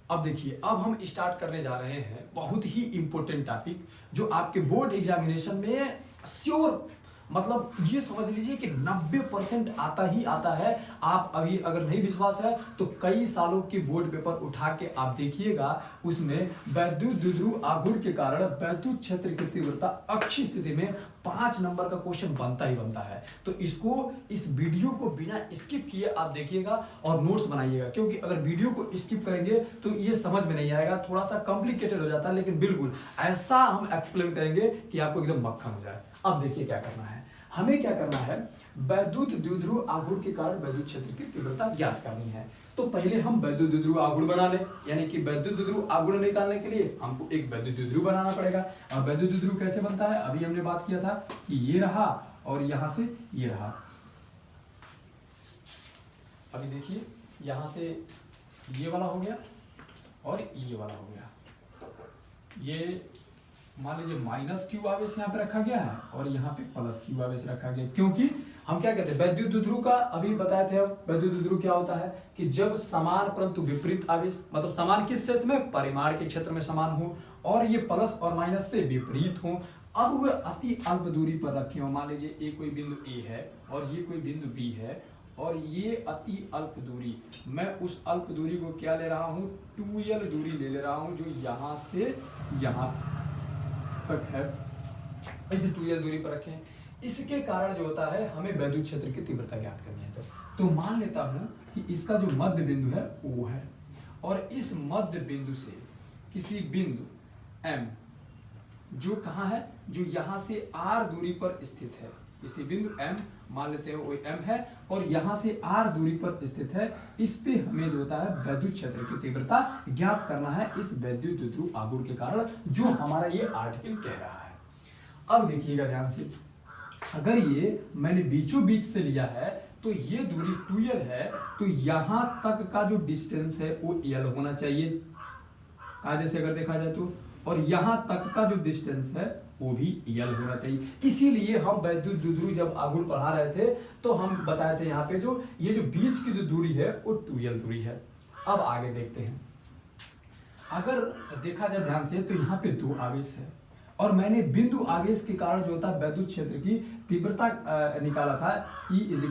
अब देखिए, अब हम स्टार्ट करने जा रहे हैं बहुत ही इंपॉर्टेंट टॉपिक जो आपके बोर्ड एग्जामिनेशन में श्योर, मतलब ये समझ लीजिए कि 90% आता ही आता है। आप अभी अगर नहीं विश्वास है तो कई सालों के बोर्ड पेपर उठा के आप देखिएगा, उसमें वैद्युत द्विध्रुव आघूर्ण के कारण वैद्युत क्षेत्र की तीव्रता अक्षीय स्थिति में 5 नंबर का क्वेश्चन बनता ही बनता है। तो इसको, इस वीडियो को बिना स्किप किए आप देखिएगा और नोट्स बनाइएगा, क्योंकि अगर वीडियो को स्किप करेंगे तो ये समझ में नहीं आएगा, थोड़ा सा कॉम्प्लिकेटेड हो जाता है, लेकिन बिल्कुल ऐसा हम एक्सप्लेन करेंगे कि आपको एकदम मक्खन हो जाए। अब देखिए क्या करना है, हमें क्या करना है, वैद्युत द्विध्रुव आघूर्ण के कारण वैद्युत क्षेत्र की तीव्रता ज्ञात करनी है। तो पहले हम वैद्युत द्विध्रुव आघूर्ण बना लें, यानी कि वैद्युत द्विध्रुव आघूर्ण निकालने के लिए हमको एक वैद्युत द्विध्रुव बनाना पड़ेगा। और वैद्युत द्विध्रुव कैसे बनता है, अभी हमने बात किया था कि ये रहा और यहां से ये रहा। अभी देखिए, यहां से ये वाला हो गया और ये वाला हो गया। ये मान लीजिए माइनस क्यू आवेश यहाँ पे रखा गया है और यहाँ पे प्लस क्यू आवेश रखा गया, क्योंकि हम क्या कहते हैं, वैद्युत द्विध्रुव का अभी बताए थे। हम वैद्युत द्विध्रुव क्या होता है कि जब समान परंतु विपरीत आवेश, मतलब समान किस क्षेत्र में, परिमाण के क्षेत्र में समान हो, और ये प्लस और माइनस से विपरीत हो। अब वह अति अल्प दूरी पर रखे हो, मान लीजिए ये कोई बिंदु ए है और ये कोई बिंदु बी है, और ये अति अल्प दूरी, मैं उस अल्प दूरी को क्या ले रहा हूँ, 2l दूरी ले रहा हूँ, जो यहाँ से यहाँ तक है, इसे 2l दूरी पर रखें। इसके कारण जो होता है, हमें वैद्युत क्षेत्र की तीव्रता ज्ञात करनी है। तो मान लेता हूं कि इसका जो मध्य बिंदु है O है, और इस मध्य बिंदु से किसी बिंदु M, जो कहाँ है, जो यहाँ से r दूरी पर स्थित है, किसी बिंदु M मान लेते हैं वो M है, और यहाँ से r दूरी पर स्थित है, इस पे हमें जो होता है वैद्युत क्षेत्र की तीव्रता ज्ञात करना है इस वैद्युत द्विध्रुव आघूर्ण के कारण, जो हमारा ये आर्टिकल कह रहा है। अब देखिएगा ध्यान से, अगर ये मैंने बीचों बीच से लिया है तो ये दूरी 2l है, तो यहां तक का जो डिस्टेंस है वो l होना चाहिए कायदे से अगर देखा जाए तो, और यहां तक का जो डिस्टेंस है वो भी l होना चाहिए। इसीलिए हम वैद्युत द्विध्रुव जब आघूर्ण पढ़ा रहे थे तो हम बताए थे यहाँ पे जो ये जो बीच की जो दूरी है वो 2l दूरी है। अब आगे देखते हैं, अगर देखा जाए ध्यान से तो यहाँ पे 2 आवेश है, और मैंने बिंदु आवेश के कारण जो होता है वैद्युत क्षेत्र की तीव्रता निकाला था, E =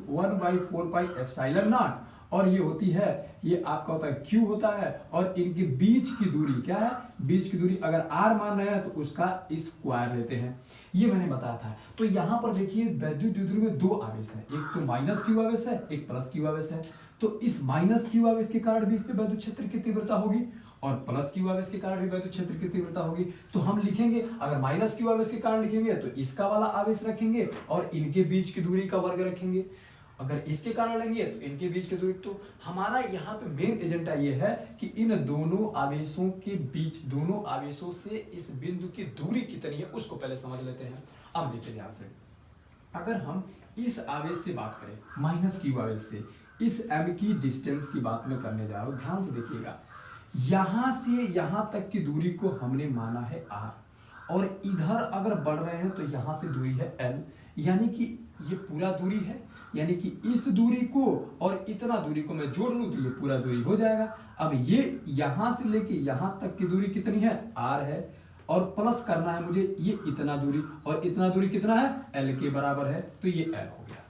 1/4πε0, और ये होती है, ये आपका होता है Q होता है, और इनके बीच की दूरी क्या है, बीच की दूरी अगर R मान रहे हैं तो उसका स्क्वायर लेते हैं, ये मैंने बताया था। तो यहाँ पर देखिए वैद्युत द्विध्रुव में 2 आवेश है, एक तो माइनस क्यू आवेश है, एक प्लस क्यू आवेश है। तो इस माइनस क्यू आवेश के कारण भी इस पे वैद्युत क्षेत्र की तीव्रता होगी, और प्लस क्यू आवेश के कारण भी वैद्युत क्षेत्र की तीव्रता होगी। तो हम लिखेंगे, अगर माइनस क्यू आवेश के कारण लिखेंगे तो इसका वाला आवेश रखेंगे और इनके बीच की दूरी का वर्ग रखेंगे, अगर इसके कारण लेंगे तो इनके बीच की दूरी। तो हमारा यहाँ पे मेन एजेंडा ये है कि इन दोनों आवेशों के बीच, दोनों आवेशों से इस बिंदु की दूरी कितनी है उसको पहले समझ लेते हैं। अब देखिए ध्यान से, अगर हम इस आवेश से बात करें, माइनस क्यू आवेश से इस m की डिस्टेंस की बात मैं करने जा रहा हूं, ध्यान से देखिएगा, यहां से यहां तक की दूरी को हमने माना है r, और इधर अगर बढ़ रहे हैं तो यहां से दूरी है l, यानी कि ये पूरा दूरी है, यानी कि इस दूरी को और इतना दूरी को मैं जोड़ लूं तो ये पूरा दूरी हो जाएगा। अब ये यहां से लेके यहां तक की दूरी कितनी है, r है, और प्लस करना है मुझे ये इतना दूरी, और इतना दूरी कितना है, l के बराबर है, तो ये l हो गया,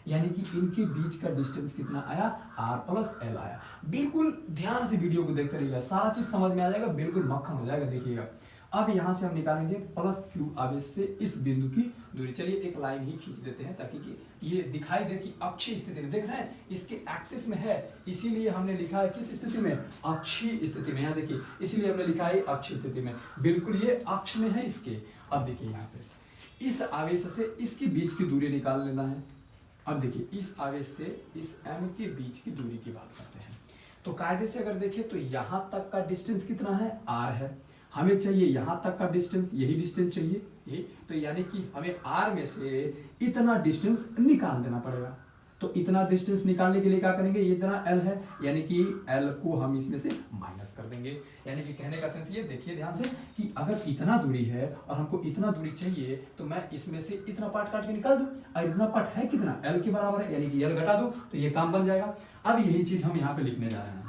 यानी कि इनके बीच का डिस्टेंस कितना आया, r + l आया। बिल्कुल ध्यान से वीडियो को देखते रहिएगा, सारा चीज समझ में आ जाएगा, बिल्कुल मक्खन हो जाएगा। देखिएगा, अब यहां से हम निकालेंगे प्लस क्यू आवेश से इस बिंदु की दूरी। चलिए एक लाइन ही खींच देते हैं ताकि कि ये दिखाई दे कि अक्षीय स्थिति में, देख रहे हैं इसके एक्सिस में है, इसीलिए हमने लिखा है किस स्थिति में, अक्षीय स्थिति में। यहाँ देखिए, इसीलिए हमने लिखा है अक्षीय स्थिति में, बिल्कुल ये अक्ष में है इसके। अब देखिए यहाँ पे इस आवेश से इसके बीच की दूरी निकाल लेना है। अब देखिए, इस आवेश से इस m के बीच की दूरी की बात करते हैं, तो कायदे से अगर देखें तो यहां तक का डिस्टेंस कितना है, r है, हमें चाहिए यहां तक का डिस्टेंस, यही डिस्टेंस चाहिए ये, तो यानी कि हमें r में से इतना डिस्टेंस निकाल देना पड़ेगा। तो इतना डिस्टेंस निकालने के लिए क्या करेंगे, ये इतना l है, यानी कि l को हम इसमें से माइनस कर देंगे। यानी कि कहने का सेंस ये, देखिए ध्यान से, कि अगर इतना दूरी है और हमको इतना दूरी चाहिए तो मैं इसमें से इतना पार्ट काट के निकाल दूं, और इतना पार्ट है कितना, l के बराबर है, यानी कि l घटा दो तो ये काम बन जाएगा। अब यही चीज हम यहाँ पे लिखने जा रहे हैं,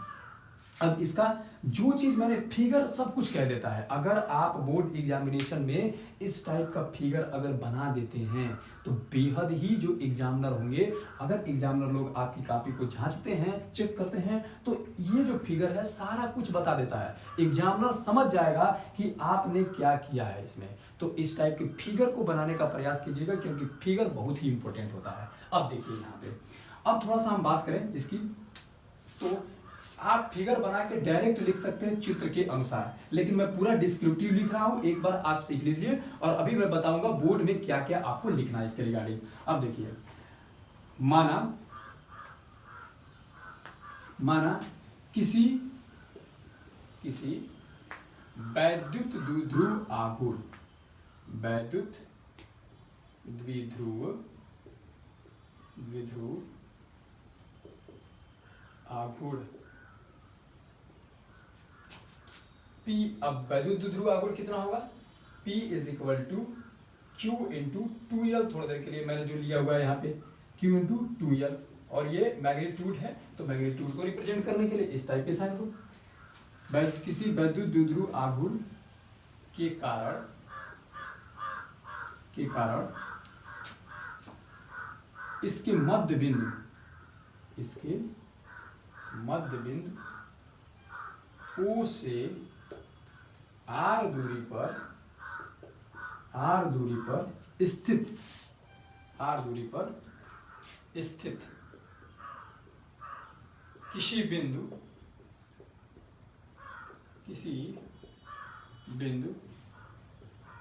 अब इसका जो चीज मैंने फिगर सब कुछ कह देता है। अगर आप बोर्ड एग्जामिनेशन में इस टाइप का फिगर अगर बना देते हैं तो बेहद ही जो एग्जामिनर होंगे, अगर एग्जामिनर लोग आपकी कॉपी को जांचते हैं, चेक करते हैं, तो ये जो फिगर है सारा कुछ बता देता है। एग्जामिनर समझ जाएगा कि आपने क्या किया है इसमें। तो इस टाइप के फिगर को बनाने का प्रयास कीजिएगा, क्योंकि फिगर बहुत ही इंपॉर्टेंट होता है। अब देखिए यहाँ पे, अब थोड़ा सा हम बात करें इसकी, तो आप फिगर बना के डायरेक्ट लिख सकते हैं चित्र के अनुसार, लेकिन मैं पूरा डिस्क्रिप्टिव लिख रहा हूं, एक बार आप सीख लीजिए और अभी मैं बताऊंगा बोर्ड में क्या क्या आपको लिखना है इसके रिगार्डिंग। अब देखिए, माना किसी वैद्युत द्विध्रुव आघूर्ण, वैद्युत द्विध्रुव आघूर्ण P, अब वैद्युत द्विध्रुव आघूर्ण कितना होगा, P is equal to Q into 2L। थोड़ी देर के लिए मैंने जो लिया हुआ है यहाँ पे Q इंटू 2L, और ये मैग्नीट्यूड है, तो मैग्नीट्यूड को रिप्रेजेंट करने के लिए इस टाइप के साइन को, किसी वैद्युत द्विध्रुव आघूर्ण के कारण इसके मध्य बिंदु O से R दूरी पर स्थित किसी बिंदु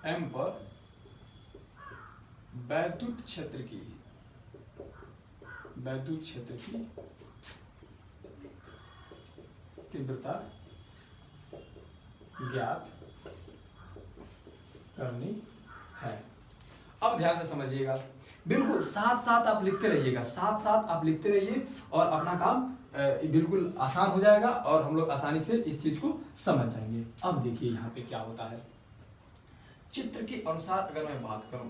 M पर वैद्युत क्षेत्र की तीव्रता ज्ञात करनी है। अब ध्यान से समझिएगा, बिल्कुल साथ साथ आप लिखते रहिए, और अपना काम बिल्कुल आसान हो जाएगा और हम लोग आसानी से इस चीज को समझ जाएंगे। अब देखिए यहाँ पे क्या होता है, चित्र के अनुसार अगर मैं बात करूं,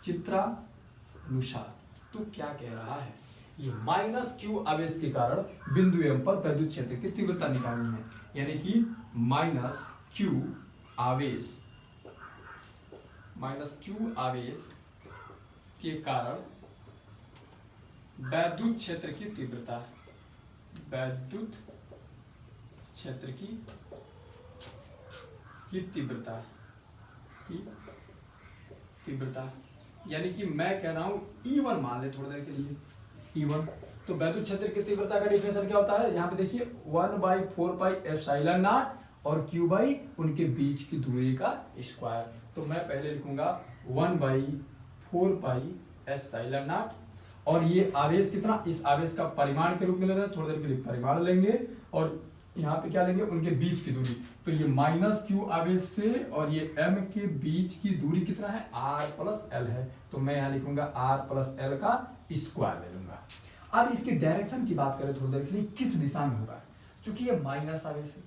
चित्रानुसार, तो क्या कह रहा है, ये -q आवेश के कारण बिंदु M पर वैद्युत क्षेत्र की तीव्रता निकालनी है, यानी कि -q आवेश के कारण वैद्युत क्षेत्र की तीव्रता, यानी कि मैं कह रहा हूं E1 मान ले थोड़ी देर के लिए, E1। तो वैद्युत क्षेत्र की तीव्रता का डिफिनेशन क्या होता है, यहाँ पे देखिए 1/4πε0 और Q बाई उनके बीच की दूरी का स्क्वायर। तो मैं पहले लिखूंगा 1/4πε0, और ये आवेश कितना, इस आवेश का परिमाण के रूप में लेना है, थोड़ी देर के लिए परिमाण लेंगे, और यहाँ पे क्या लेंगे, उनके बीच की दूरी। तो ये -q आवेश से और ये M के बीच की दूरी कितना है, r+l है, तो मैं यहाँ लिखूंगा r+l का स्क्वायर ले लूंगा। अब इसके डायरेक्शन की बात करें थोड़ी देर के लिए, किस दिशा में होगा, चूंकि ये माइनस आवेश है,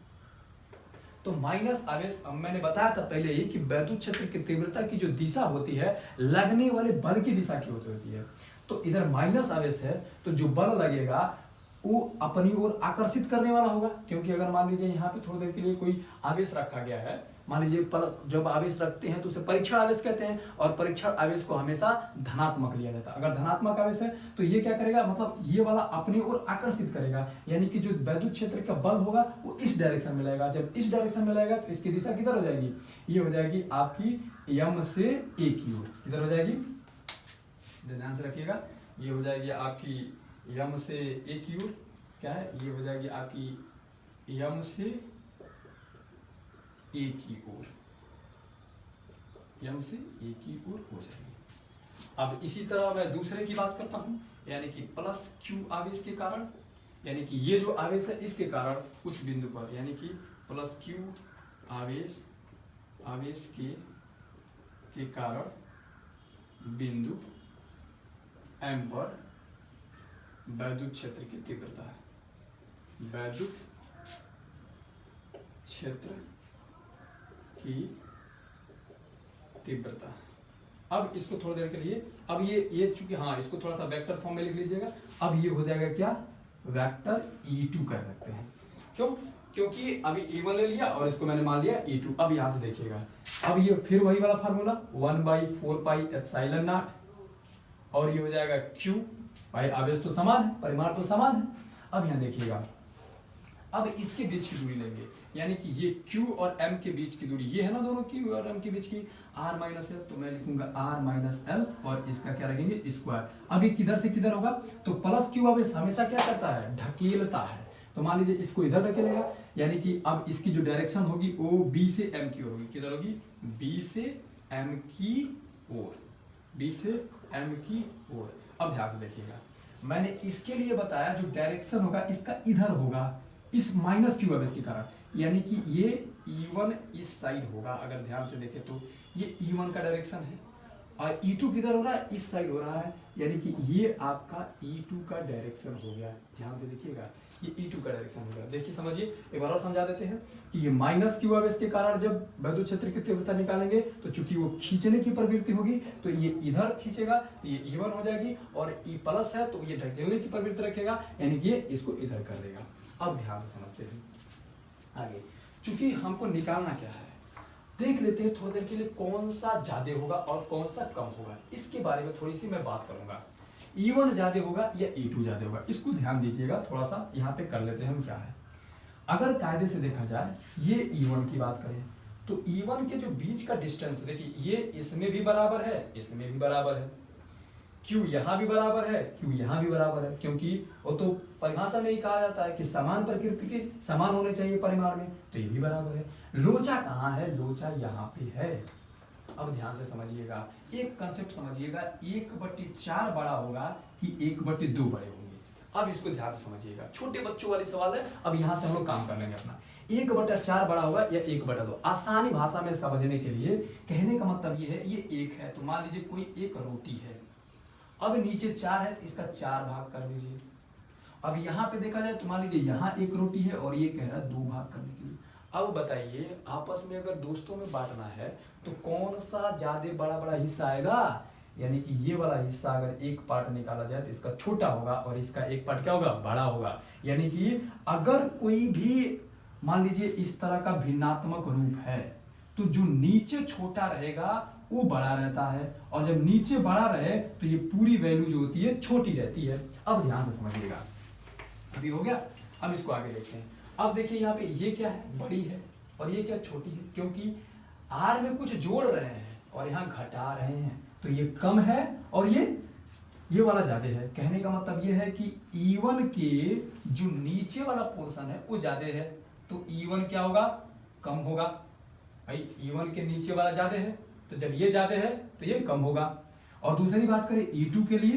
तो माइनस आवेश, अब मैंने बताया था पहले ही कि वैद्युत क्षेत्र की तीव्रता की जो दिशा होती है लगने वाले बल की दिशा की होती है। तो इधर माइनस आवेश है, तो जो बल लगेगा वो अपनी ओर आकर्षित करने वाला होगा, क्योंकि अगर मान लीजिए यहाँ पे थोड़ी देर के लिए कोई आवेश रखा गया है, मान लीजिए जब आवेश रखते हैं तो उसे परीक्षण आवेश कहते हैं, और परीक्षण आवेश को हमेशा धनात्मक लिया जाता है। अगर धनात्मक आवेश है तो ये क्या करेगा, मतलब ये वाला अपनी ओर आकर्षित करेगा, यानी कि जो वैद्युत क्षेत्र का बल होगा वो इस डायरेक्शन में लगेगा। जब इस डायरेक्शन में लगेगा तो इसकी दिशा किधर हो जाएगी, ये हो जाएगी आपकी M से A की ओर, किधर हो जाएगी, ध्यान से रखिएगा, ये हो जाएगी आपकी M से A की ओर, क्या है, ये हो जाएगी आपकी M से A की ओर, M से A की ओर हो जाएगी। अब इसी तरह मैं दूसरे की बात करता हूं, यानी कि +q आवेश के कारण, यानी कि ये जो आवेश है इसके कारण उस बिंदु पर, यानी कि +q आवेश के कारण बिंदु M पर वैद्युत क्षेत्र की तीव्रता है, वैद्युत क्षेत्र की तीव्रता। अब इसको थोड़ी देर के लिए, अब ये चूंकि, हाँ, इसको थोड़ा सा वेक्टर फॉर्म में लिख लीजिएगा। अब ये हो जाएगा क्या, वेक्टर E2 कर सकते हैं, क्यों? क्योंकि अभी E1 ले लिया और इसको मैंने मान लिया E2। अब यहां से देखिएगा, अब ये फिर वही वाला फार्मूला 1/4 पाई एप्सिलॉन नॉट, और ये हो जाएगा Q। भाई आवेश तो समान है, परिमाण तो समान है। अब यहां देखिएगा, अब इसके बीच की दूरी लेंगे, यानी कि ये Q और M के बीच की दूरी, ये है ना दोनों Q और M के बीच की, R माइनस L, तो मैं लिखूंगा R माइनस L और इसका क्या रखेंगे स्क्वायर। अब ये किधर से किधर होगा, तो प्लस Q आवेश हमेशा क्या करता है, ढकेलता है, तो मान लीजिए इसको इधर ढकेलेगा, यानी कि अब इसकी जो डायरेक्शन होगी वो B से M की ओर होगी। किधर होगी, B से M की ओर, B से M की ओर। अब ध्यान से देखिएगा, मैंने इसके लिए बताया जो डायरेक्शन होगा इसका इधर होगा, इस माइनस क्यू आवेश के कारण, यानी कि ये E1 इस साइड होगा। अगर ध्यान से देखें तो ये E1 का डायरेक्शन है और E2 किधर हो रहा है, इस साइड हो रहा है, यानी कि ये आपका E2 का डायरेक्शन हो गया। ध्यान से देखिएगा, ये E2 का डायरेक्शन हो गया। देखिए समझिए, एक बार और समझा देते हैं कि ये माइनस क्यू आवेश के कारण जब विद्युत क्षेत्र की तीव्रता निकालेंगे तो चूंकि वो खींचने की प्रवृत्ति होगी तो ये इधर खींचेगा, तो ये E1 हो जाएगी, और E प्लस है तो ये ढकेलने की प्रवृत्ति रखेगा, यानी कि ये इसको इधर कर देगा। अब ध्यान से समझते हैं आगे, चूंकि हमको निकालना क्या है, देख लेते हैं थोड़ी देर के लिए कौन सा ज्यादा होगा और कौन सा कम होगा, इसके बारे में थोड़ी सी मैं बात करूंगा। E1 ज्यादा होगा या E2 ज्यादा होगा, इसको ध्यान दीजिएगा, थोड़ा सा यहाँ पे कर लेते हैं हम क्या है। अगर कायदे से देखा जाए, ये E1 की बात करें तो E1 के जो बीच का डिस्टेंस, देखिए ये इसमें भी बराबर है, इसमें भी बराबर है, Q यहाँ भी बराबर है, Q यहाँ भी बराबर है, क्योंकि वो तो परिभाषा में ही कहा जाता है कि समान प्रकृति के समान होने चाहिए परिमाण में, तो ये भी बराबर है। लोचा कहाँ है, लोचा यहाँ पे है। अब ध्यान से समझिएगा, एक कंसेप्ट समझिएगा, 1/4 बड़ा होगा कि 1/2 बड़े होंगे। अब इसको ध्यान से समझिएगा, छोटे बच्चों वाली सवाल है, अब यहाँ से हम लोग काम कर लेंगे अपना। 1/4 बड़ा होगा या 1/2, आसानी भाषा में समझने के लिए कहने का मतलब ये है, ये 1 है तो मान लीजिए कोई एक रोटी है, अब नीचे 4 है तो इसका 4 भाग कर दीजिए। अब यहाँ पे देखा जाए तो मान लीजिए यहाँ एक रोटी है और ये कह रहा है 2 भाग करने के लिए। अब बताइए, आपस में अगर दोस्तों में बांटना है तो कौन सा ज्यादा बड़ा बड़ा हिस्सा आएगा, यानी कि ये वाला हिस्सा अगर एक पार्ट निकाला जाए तो इसका छोटा होगा और इसका एक पार्ट क्या होगा, बड़ा होगा। यानी कि अगर कोई भी मान लीजिए इस तरह का भिन्नात्मक रूप है तो जो नीचे छोटा रहेगा वो बड़ा रहता है, और जब नीचे बड़ा रहे तो ये पूरी वैल्यू जो होती है छोटी रहती है। अब ध्यान से समझिएगा, अभी हो गया। अब इसको आगे देखते हैं। अब देखिए यहाँ पे ये क्या है, बड़ी है, और ये क्या, छोटी है, क्योंकि R में कुछ जोड़ रहे हैं और यहाँ घटा रहे हैं, तो ये कम है और ये वाला ज्यादा है। कहने का मतलब ये है कि E1 के जो नीचे वाला पोर्शन है वो ज्यादा है, तो E1 क्या होगा, कम होगा। भाई E1 के नीचे वाला ज्यादा है, तो जब ये ज्यादा है तो ये कम होगा। और दूसरी बात करें E2 के लिए,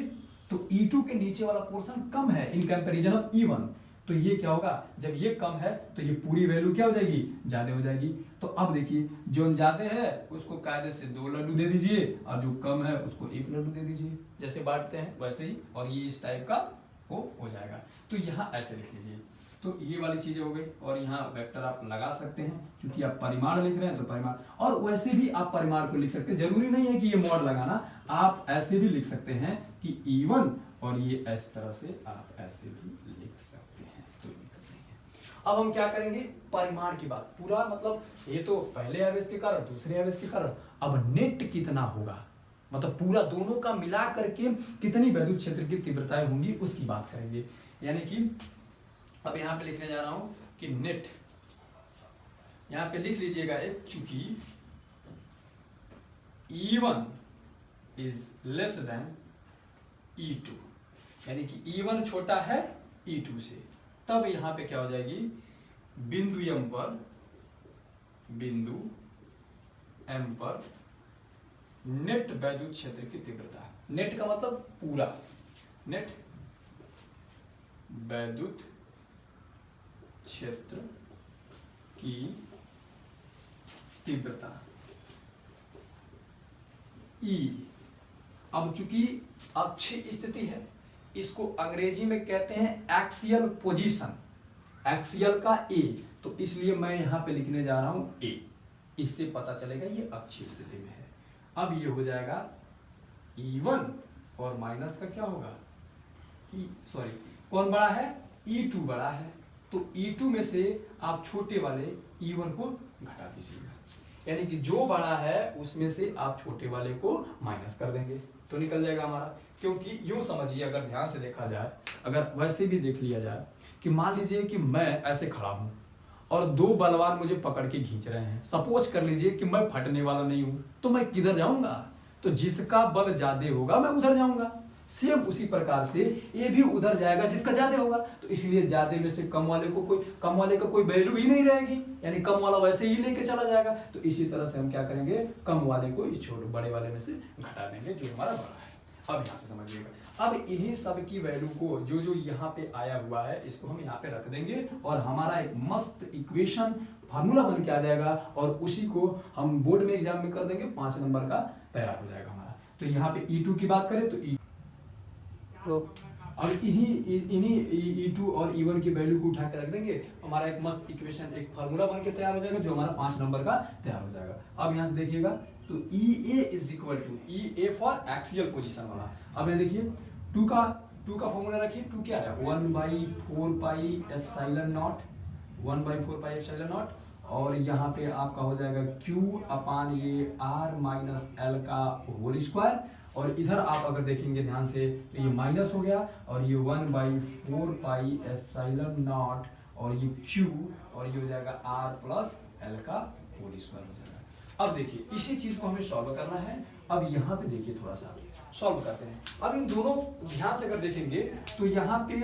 तो E2 के नीचे वाला पोर्शन कम है इन कंपैरिजन ऑफ E1, तो ये क्या होगा, जब ये कम है तो ये पूरी वैल्यू क्या हो जाएगी, ज्यादा हो जाएगी। तो अब देखिए, जो ज्यादा है उसको कायदे से 2 लड्डू दे दीजिए और जो कम है उसको 1 लड्डू दे दीजिए, जैसे बांटते हैं वैसे ही, और ये इस टाइप का वो हो जाएगा। तो यहाँ ऐसे लिख लीजिए, तो ये वाली चीजें हो गई, और यहाँ वेक्टर आप लगा सकते हैं क्योंकि आप परिमाण लिख रहे हैं तो परिमाण, और वैसे भी आप परिमाण को लिख सकते हैं, जरूरी नहीं है कि ये मॉड लगाना, आप ऐसे भी लिख सकते हैं कि E1, और ये इस तरह से आप ऐसे भी लिख सकते हैं, कोई दिक्कत नहीं है। अब हम क्या करेंगे, परिमाण की बात, पूरा मतलब ये तो पहले आवेश के कारण, दूसरे आवेश के कारण, अब नेट कितना होगा, मतलब पूरा दोनों का मिला करके कितनी विद्युत क्षेत्र की तीव्रताएं होंगी उसकी बात करेंगे। यानी कि अब यहां पे लिखने जा रहा हूं कि नेट, यहां पे लिख लीजिएगा एक, चूंकि E1 is less than E2, यानी कि E1 छोटा है E2 से, तब यहां पे क्या हो जाएगी, बिंदु M पर नेट वैद्युत क्षेत्र की तीव्रता, नेट का मतलब पूरा, नेट वैद्युत क्षेत्र की तीव्रता E। अब चूंकि अक्षीय स्थिति है, इसको अंग्रेजी में कहते हैं एक्सियल पोजीशन, एक्सियल का A, तो इसलिए मैं यहां पे लिखने जा रहा हूं A, इससे पता चलेगा ये अक्षीय स्थिति में है। अब ये हो जाएगा E1 और माइनस का क्या होगा, सॉरी कौन बड़ा है, E2 बड़ा है, तो E2 में से आप छोटे वाले E1 को घटा दीजिएगा, यानी कि जो बड़ा है उसमें से आप छोटे वाले को माइनस कर देंगे तो निकल जाएगा हमारा। क्योंकि यूं समझिए, अगर ध्यान से देखा जाए, अगर वैसे भी देख लिया जाए कि मान लीजिए कि मैं ऐसे खड़ा हूं और दो बलवान मुझे पकड़ के खींच रहे हैं, सपोज कर लीजिए कि मैं फटने वाला नहीं हूं, तो मैं किधर जाऊंगा? तो जिसका बल ज्यादा होगा मैं उधर जाऊंगा। सेम उसी प्रकार से ये भी उधर जाएगा जिसका ज्यादा होगा, तो इसलिए ज्यादा में से कम वाले का कोई वैल्यू ही नहीं रहेगी, यानी कम वाला वैसे ही लेके चला जाएगा। तो इसी तरह से हम क्या करेंगे, कम वाले को इस छोटे बड़े वाले में से घटा देंगे जो हमारा बड़ा है। अब यहाँ से समझिएगा, अब इन्हीं सब की वैल्यू को जो जो यहाँ पे आया हुआ है इसको हम यहाँ पे रख देंगे और हमारा एक मस्त इक्वेशन फार्मूला बन के आ जाएगा और उसी को हम बोर्ड में एग्जाम में कर देंगे, 5 नंबर का तैयार हो जाएगा हमारा। तो यहाँ पे E2 की बात करें तो अब इन्हीं E2 और E1 की वैल्यू को उठा के रख देंगे, हमारा एक मस्त इक्वेशन, एक फार्मूला बन के तैयार हो जाएगा जो हमारा 5 नंबर का तैयार हो जाएगा। अब यहाँ से देखिएगा, तो EA is equal to EA for axial position वाला। अब यहाँ देखिए 2 का फॉर्मूला रखिए, 2 क्या है 1/4 pi epsilon not, 1/4 pi epsilon naught, और यहाँ पे आपका हो जाएगा Q अपान ये R माइनस L का होल स्क्वायर, और इधर आप अगर देखेंगे ध्यान से तो ये माइनस हो गया और ये 1/4 पाई एप्सिलॉन नॉट और ये Q और ये हो जाएगा R प्लस L का होल स्क्वायर हो जाएगा। अब देखिए इसी चीज को हमें सॉल्व करना है। अब यहाँ पे देखिए थोड़ा सा सॉल्व करते हैं। अब इन दोनों ध्यान से अगर देखेंगे तो यहाँ पे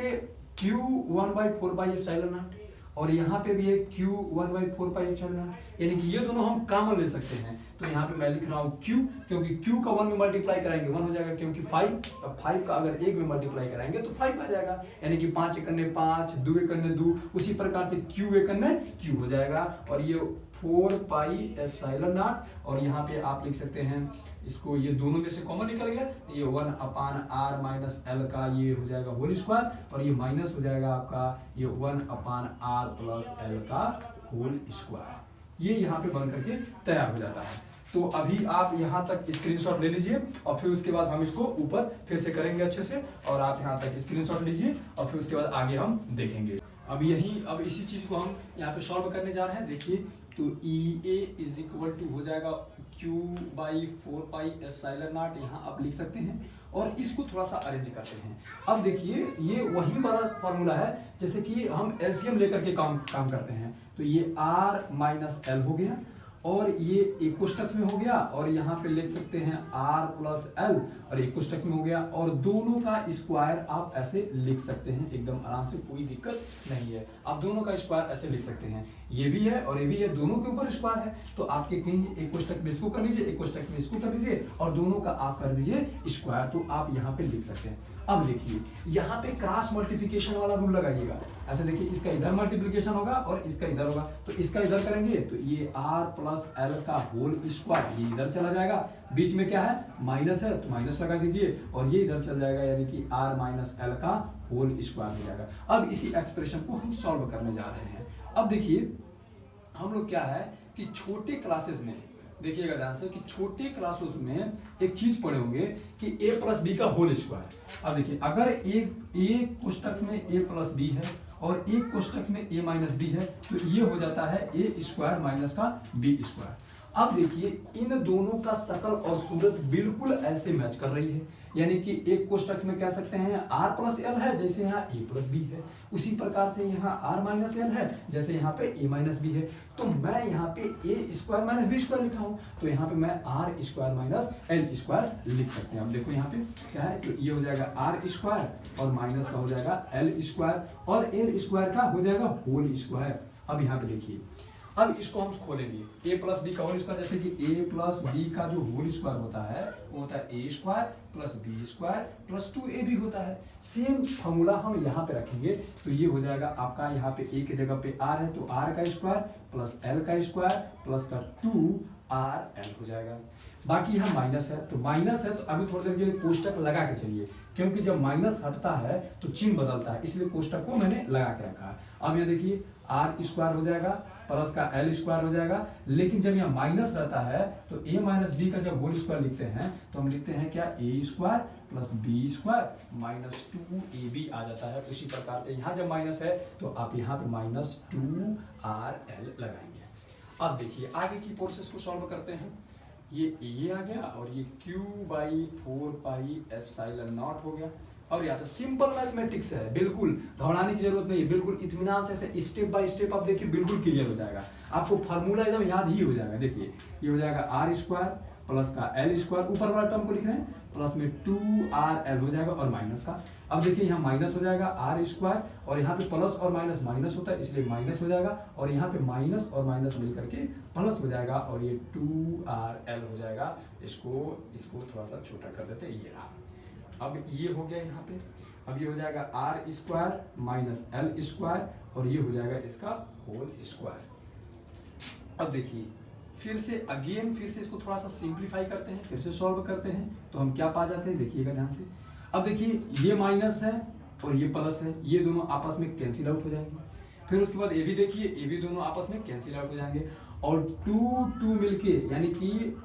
Q 1/4 पाई एप्सिलॉन नॉट और यहाँ पे भी है Q 1/4 पाई एप्सिलॉन नॉट, यानी कि ये दोनों हम कॉमन ले सकते हैं। तो यहाँ पे मैं लिख रहा हूँ Q, क्योंकि Q का 1 में मल्टीप्लाई कराएंगे 1 हो जाएगा, क्योंकि 5 का अगर 1 में मल्टीप्लाई कराएंगे तो 5 आ जाएगा, यानी कि 5 एकन्ने 5, 2 एकन्ने 2, उसी प्रकार से Q एकन्ने Q हो जाएगा। और ये 4 पाई एप्सिलॉन नॉट और यहाँ पे आप लिख सकते हैं इसको, ये दोनों में से कॉमन निकल गया, ये 1 अपान R माइनस L का ये हो जाएगा होल स्क्वायर और ये माइनस हो जाएगा आपका ये 1 अपान R प्लस L का होल स्क्वायर। ये यहाँ पे बन करके तैयार हो जाता है। तो अभी आप यहाँ तक स्क्रीनशॉट ले लीजिए और फिर उसके बाद हम इसको ऊपर फिर से करेंगे अच्छे से, और आप यहाँ तक स्क्रीनशॉट लीजिए और फिर उसके बाद आगे हम देखेंगे। अब इसी चीज को हम यहाँ पे सॉल्व करने जा रहे हैं। देखिए तो EA इज इक्वल टू हो जाएगा Q/4 पाई एप्सिलॉन नॉट, यहाँ आप लिख सकते हैं और इसको थोड़ा सा अरेंज करते हैं। अब देखिए ये वही वाला फॉर्मूला है जैसे कि हम एलसीएम लेकर के काम करते हैं। तो ये R माइनस L हो गया और ये एक कोष्टक में हो गया और यहाँ पे लिख सकते हैं R प्लस L और एक कोष्टक में हो गया, और दोनों का स्क्वायर आप ऐसे लिख सकते हैं एकदम आराम से, कोई दिक्कत नहीं है। आप दोनों का स्क्वायर ऐसे लिख सकते हैं, ये भी है और ये भी है, दोनों के ऊपर स्क्वायर है। तो आपके कहेंगे एक कोष्टक में इसको कर लीजिए, एक कोष्टक में इसको कर लीजिए और दोनों का आप कर दीजिए स्क्वायर, तो आप यहाँ पे लिख सकते हैं। अब देखिए यहाँ पे क्रॉस मल्टीप्लिकेशन वाला रूल लगाइएगा। ऐसे देखिए इसका इधर मल्टीप्लिकेशन होगा और इसका इधर होगा, तो इसका इधर करेंगे तो ये R प्लस L का होल स्क्वायर ये इधर चला जाएगा, बीच में क्या है माइनस है तो माइनस लगा दीजिए और ये इधर चल जाएगा, यानी कि R माइनस L का होल स्क्वायर हो जाएगा। अब इसी एक्सप्रेशन को हम सॉल्व करने जा रहे हैं। अब देखिए हम लोग क्या है कि छोटे क्लासेस में देखिएगा ध्यान से कि छोटे क्लासेस में एक चीज पढ़े होंगे कि a प्लस बी का होल स्क्वायर। अब देखिए अगर एक कोष्टक में a प्लस बी है और एक कोष्टक में a माइनस बी है तो ये हो जाता है a स्क्वायर माइनस का b स्क्वायर। अब देखिए इन दोनों का शकल और सूरत बिल्कुल ऐसे मैच कर रही है, यानी कि एक कोष्टक में कह सकते हैं R प्लस L है जैसे यहाँ a प्लस बी है, उसी प्रकार से यहाँ R माइनस L है जैसे यहाँ पे a माइनस बी है। तो मैं यहाँ पे a square minus B square लिखा हूँ, तो यहाँ पे मैं R square minus L square लिख सकते हैं। अब देखो यहाँ पे क्या है, तो ये हो जाएगा R स्क्वायर और माइनस का हो जाएगा L स्क्वायर और L स्क्वायर का हो जाएगा होल स्क्वायर। अब यहाँ पे देखिए अब इसको हम खोलेंगे a प्लस बी का होल स्क्वायर, जैसे कि a प्लस बी का जो होल स्क्वायर होता है वो होता है a square plus B square plus 2ab होता है। सेम फॉर्मूला हम यहाँ पे रखेंगे तो ये हो जाएगा आपका, यहाँ पे a की जगह पे r है तो r का स्क्वायर प्लस l का स्क्वायर प्लस का 2rl हो जाएगा। बाकी यहाँ माइनस है तो माइनस है तो अभी थोड़ी देर के लिए कोष्टक लगा के चलिए, क्योंकि जब माइनस हटता है तो चिन्ह बदलता है, इसलिए कोष्टक को मैंने लगा के रखा है। अब यहाँ देखिए आर स्क्वायर हो जाएगा प्लस का एल स्क्वायर हो जाएगा। लेकिन जब यहाँ माइनस रहता है तो ए माइनस बी का जब होल स्क्वायर लिखते हैं तो हम लिखते हैं क्या, a square plus B square minus 2ab आ जाता है। उसी प्रकार से यहाँ जब माइनस है तो आप यहाँ पे माइनस 2rl लगाएंगे। अब देखिए आगे की प्रोसेस को सॉल्व करते हैं। ये आ गया और ये q/4πε0 हो गया। और यहाँ तो सिंपल मैथमेटिक्स है, बिल्कुल घबराने की जरूरत नहीं है, बिल्कुल इत्मीनान से स्टेप बाय स्टेप आप देखिए बिल्कुल क्लियर हो जाएगा, आपको फार्मूला एकदम याद ही हो जाएगा। देखिए ये हो जाएगा आर स्क्वायर प्लस का एल स्क्वायर, ऊपर वाला टर्म को लिख रहे हैं प्लस में 2rl हो जाएगा और माइनस का। अब देखिए यहाँ माइनस हो जाएगा आर स्क्वायर और यहाँ पे प्लस और माइनस माइनस होता है इसलिए माइनस हो जाएगा और यहाँ पे माइनस और माइनस मिलकर के प्लस हो जाएगा और ये 2rl हो जाएगा। इसको थोड़ा सा छोटा कर देते हैं, ये रहा। अब ये हो गया यहाँ पे, अब ये हो जाएगा R square minus L square और ये हो जाएगा इसका होल स्क्वायर। अब देखिए फिर से इसको थोड़ा सा सिंप्लीफाई करते हैं, फिर से सॉल्व करते हैं तो हम क्या पा जाते हैं, देखिएगा ध्यान से। अब देखिए ये माइनस है और ये प्लस है, ये दोनों आपस में कैंसिल आउट हो जाएंगे। फिर उसके बाद ये भी देखिए, ये भी दोनों आपस में कैंसिल आउट हो जाएंगे और 2 मिलके यानी कि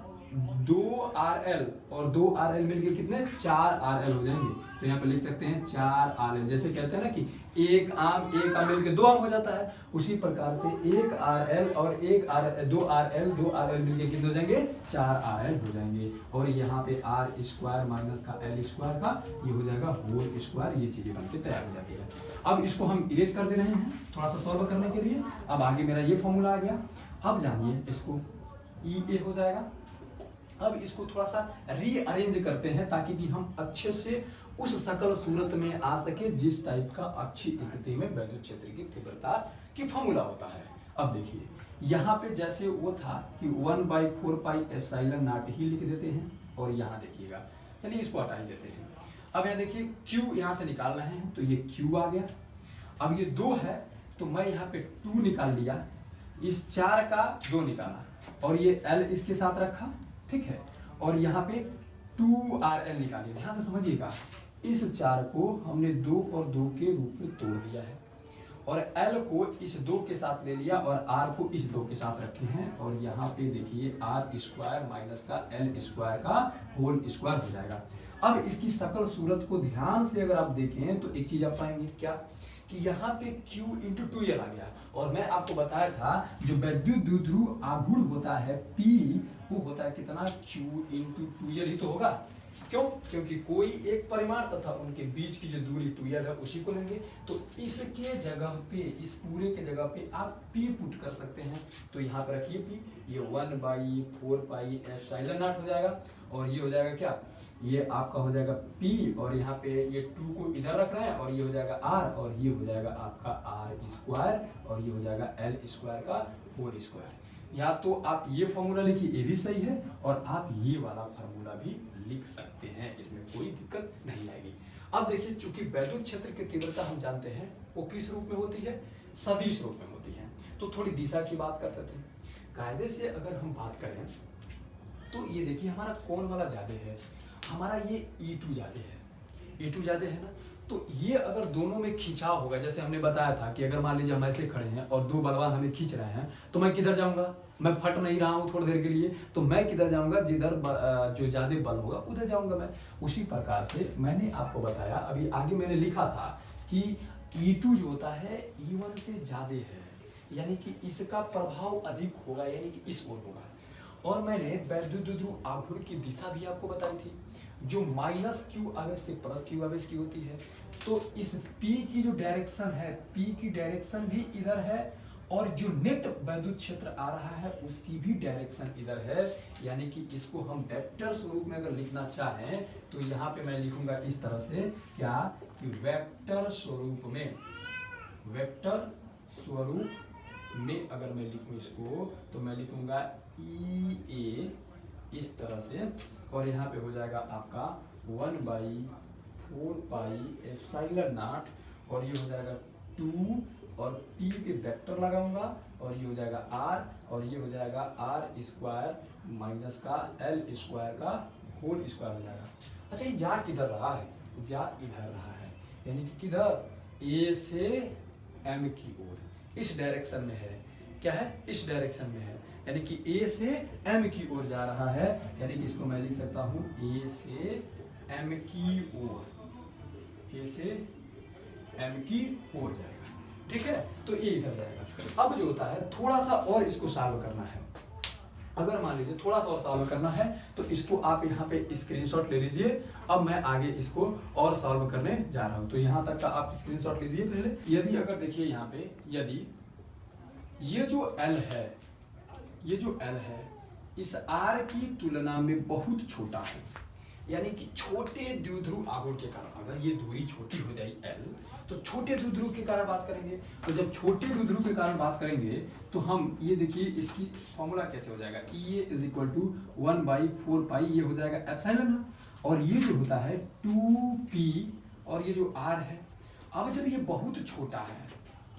2rl और 2rl मिलके कितने 4rl हो जाएंगे। तो यहाँ पे लिख सकते हैं 4rl, जैसे कहते हैं ना कि एक आम मिलके 2 आम हो जाता है, उसी प्रकार से 1rl और 2rl मिलके कितने हो जाएंगे 4rl हो जाएंगे। और यहाँ पे r स्क्वायर माइनस का l स्क्वायर का ये हो जाएगा होल स्क्वायर, ये चीजें बनके तैयार हो जाती है। अब इसको हम इरेज कर दे रहे हैं थोड़ा सा सॉल्व करने के लिए। अब आगे मेरा ये फॉर्मूला आ गया। अब जानिए इसको EA हो जाएगा। अब इसको थोड़ा सा रीअरेंज करते हैं ताकि कि हम अच्छे से उस सकल सूरत में आ सके जिस टाइप का अच्छी स्थिति में वैद्युत क्षेत्र की तीव्रता की फॉर्मूला होता है। अब देखिए यहाँ पे जैसे वो था कि 1/4πε0 ही लिख देते हैं और यहाँ देखिएगा, चलिए इसको हटा ही देते हैं। अब यहाँ देखिए Q यहाँ से निकाल रहे हैं तो ये Q आ गया। अब ये 2 है तो मैं यहाँ पे 2 निकाल लिया, इस 4 का 2 निकाला और ये L इसके साथ रखा, ठीक है। और यहाँ पे 2rl निकालिए, ध्यान से समझिएगा। इस 4 को हमने 2 और 2 के रूप में तोड़ दिया है और l को इस 2 के साथ ले लिया और r को इस 2 के साथ रखे हैं और यहाँ पे देखिए आर स्क्वायर माइनस का एल स्क्वायर का होल स्क्वायर हो जाएगा। अब इसकी सकल सूरत को ध्यान से अगर आप देखें तो एक चीज आप पाएंगे क्या कि यहाँ पे Q इंटू 2L आ गया। और मैं आपको बताया था जो वैद्युत द्विध्रुव आघूर्ण होता है P वो होता है कितना, Q इंटू 2L ही तो होगा। क्यों? क्योंकि कोई एक परिमाण तथा उनके बीच की जो दूरी 2L है उसी को लेंगे। तो इसके जगह पे, इस पूरे के जगह पे आप P पुट कर सकते हैं। तो यहाँ पे रखिए P, ये 1/4πε0 हो जाएगा और ये हो जाएगा क्या, ये आपका हो जाएगा P और यहाँ पे ये 2 को इधर रख रहे हैं और ये हो जाएगा R और ये हो जाएगा आपका R स्क्वायर और ये हो जाएगा L स्क्वायर का होल स्क्वायर। या तो आप ये फॉर्मूला लिखिए, ये भी सही है, और आप ये वाला फॉर्मूला भी लिख सकते हैं, इसमें कोई दिक्कत नहीं आएगी। अब देखिए चूंकि वैद्युत क्षेत्र की तीव्रता हम जानते हैं वो किस रूप में होती है, सदिश रूप में होती है। तो थोड़ी दिशा की बात करते थे। कायदे से अगर हम बात करें तो ये देखिए हमारा कौन वाला ज्यादा है, हमारा ये E2 ज्यादा है, E2 ज्यादा है ना। तो ये अगर दोनों में खिंचाव होगा, जैसे हमने बताया था कि अगर मान लीजिए हम ऐसे खड़े हैं और 2 बलवान हमें खींच रहे हैं तो मैं किधर जाऊंगा, मैं फट नहीं रहा हूं थोड़ी देर के लिए, तो मैं किधर जाऊंगा, जिधर जो ज्यादा बल होगा उधर जाऊंगा मैं। उसी प्रकार से मैंने आपको बताया, अभी आगे मैंने लिखा था कि E2 जो होता है E1 से ज्यादा है, यानी कि इसका प्रभाव अधिक होगा, यानी कि इस ओर होगा। और मैंने वैद्युत द्विध्रुव आघूर्ण की दिशा भी आपको बताई थी, जो -q आवेश से +q आवेश की होती है। तो इस P की जो डायरेक्शन है, P की डायरेक्शन भी इधर है और जो नेट वैद्युत क्षेत्र आ रहा है उसकी भी डायरेक्शन इधर है। यानी कि इसको हम वेक्टर स्वरूप में अगर लिखना चाहें तो यहाँ पे मैं लिखूंगा इस तरह से, क्या कि वेक्टर स्वरूप में अगर मैं लिखूं इसको तो मैं लिखूंगा EA इस तरह से, और यहाँ पे हो जाएगा आपका 1/4πε0 और ये हो जाएगा 2 और P पे वेक्टर लगाऊंगा और ये हो जाएगा R और ये हो जाएगा R स्क्वायर माइनस का L स्क्वायर का होल स्क्वायर हो जाएगा। अच्छा ये जा किधर रहा है, जा इधर रहा है, यानी कि किधर, A से M की ओर, इस डायरेक्शन में है। क्या है? इस डायरेक्शन में है, यानी कि ए से एम की ओर जा रहा है, यानी कि इसको मैं लिख सकता हूं ए से एम की ओर, ए से एम की ओर जाएगा। ठीक है, तो ये इधर जाएगा। अब जो होता है थोड़ा सा और इसको सॉल्व करना है। अगर मान लीजिए थोड़ा सा और सॉल्व करना है तो इसको आप यहाँ पे स्क्रीनशॉट ले लीजिए। अब मैं आगे इसको और सॉल्व करने जा रहा हूँ, तो यहाँ तक का आप स्क्रीनशॉट लीजिए पहले। यदि अगर देखिए यहाँ पे, यदि ये जो L है, ये जो L है इस R की तुलना में बहुत छोटा है, यानी कि छोटे द्विध्रुव आघूर्ण के कारण, अगर ये दूरी छोटी हो जाए L तो छोटे द्विध्रुव के कारण बात करेंगे। तो जब छोटे द्विध्रुव के कारण बात करेंगे तो हम ये देखिए इसकी फॉर्मूला कैसे हो जाएगा, EA इज इक्वल टू 1/4 पाई, ये हो जाएगा एप्सिलॉन, और ये जो होता है 2p, और ये जो R है। अब जब ये बहुत छोटा है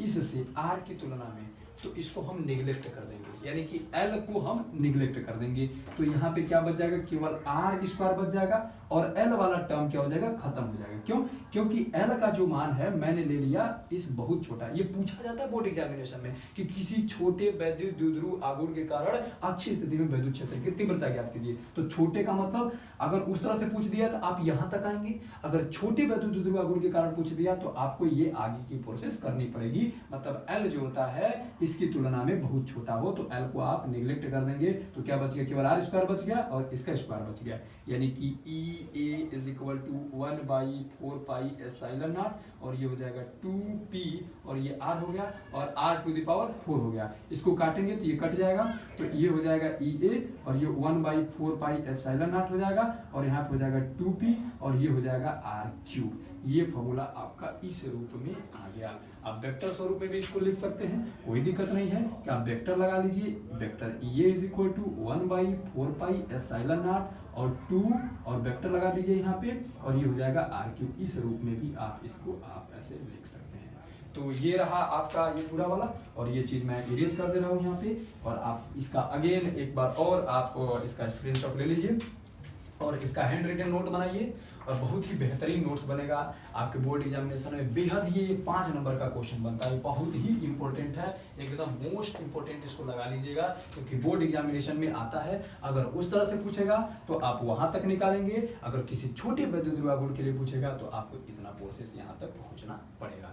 इससे R की तुलना में, तो इसको हम निगलेक्ट कर देंगे, यानी कि L को हम निगलेक्ट कर देंगे। तो यहाँ पे क्या बच जाएगा, केवल R स्क्वायर बच जाएगा, और L वाला टर्म क्या हो जाएगा, खत्म हो जाएगा। क्यों? क्योंकि L का जो मान है मैंने ले लिया इस बहुत छोटा। ये पूछा जाता है बोर्ड एग्जामिनेशन में कि किसी छोटे वैद्युत द्विध्रुव आघूर्ण के कारण अक्षीय स्थिति में विद्युत क्षेत्र की तीव्रता ज्ञात कीजिए। तो छोटे का मतलब अगर उस तरह से पूछ दिया तो आप यहाँ तक आएंगे, अगर छोटे वैद्युत द्विध्रुव आघूर्ण के कारण पूछ दिया तो आपको ये आगे की प्रोसेस करनी पड़ेगी। मतलब L जो होता है इसकी तुलना में बहुत छोटा हो तो L को आप निगलेक्ट कर देंगे, तो क्या बच गया, केवल R स्क्वायर बच गया और इसका स्क्वायर बच गया, यानी कि EA is equal to 1/4 pi epsilon naught, और ये हो जाएगा 2p, और ये R हो गया, और R टू द पावर 4 हो गया। इसको काटेंगे तो ये कट जाएगा, तो ये हो जाएगा EA, और ये 1/4 पाई एप्सिलॉन नॉट हो जाएगा, और यहाँ पे हो जाएगा 2p, और ये हो जाएगा R3। ये फॉर्मूला आपका इस रूप में आ गया। आप वेक्टर स्वरूप में भी इसको लिख सकते हैं, कोई दिक्कत नहीं है कि आप वेक्टर लगा लीजिए। Vector EA is equal to 1/4 pi epsilon naught और 2, और वेक्टर लगा दीजिए यहाँ पे, और ये हो जाएगा R3। इस रूप में भी आप इसको आप ऐसे लिख सकते हैं। तो ये रहा आपका ये पूरा वाला, और ये चीज़ मैं इरेज कर दे रहा हूँ यहाँ पे, और आप इसका अगेन एक बार और आप इसका स्क्रीनशॉट ले लीजिए और इसका हैंड रिटन नोट बनाइए, और बहुत ही बेहतरीन नोट्स बनेगा आपके बोर्ड एग्जामिनेशन में। बेहद ये 5 नंबर का क्वेश्चन बनता है, बहुत ही इंपॉर्टेंट है, एकदम मोस्ट इंपॉर्टेंट, इसको लगा लीजिएगा क्योंकि बोर्ड एग्जामिनेशन में आता है। अगर उस तरह से पूछेगा तो आप वहां तक निकालेंगे, अगर किसी छोटे वैद्युत द्विध्रुव आघूर्ण के लिए पूछेगा तो आपको इतना प्रोसेस यहाँ तक पहुंचना पड़ेगा।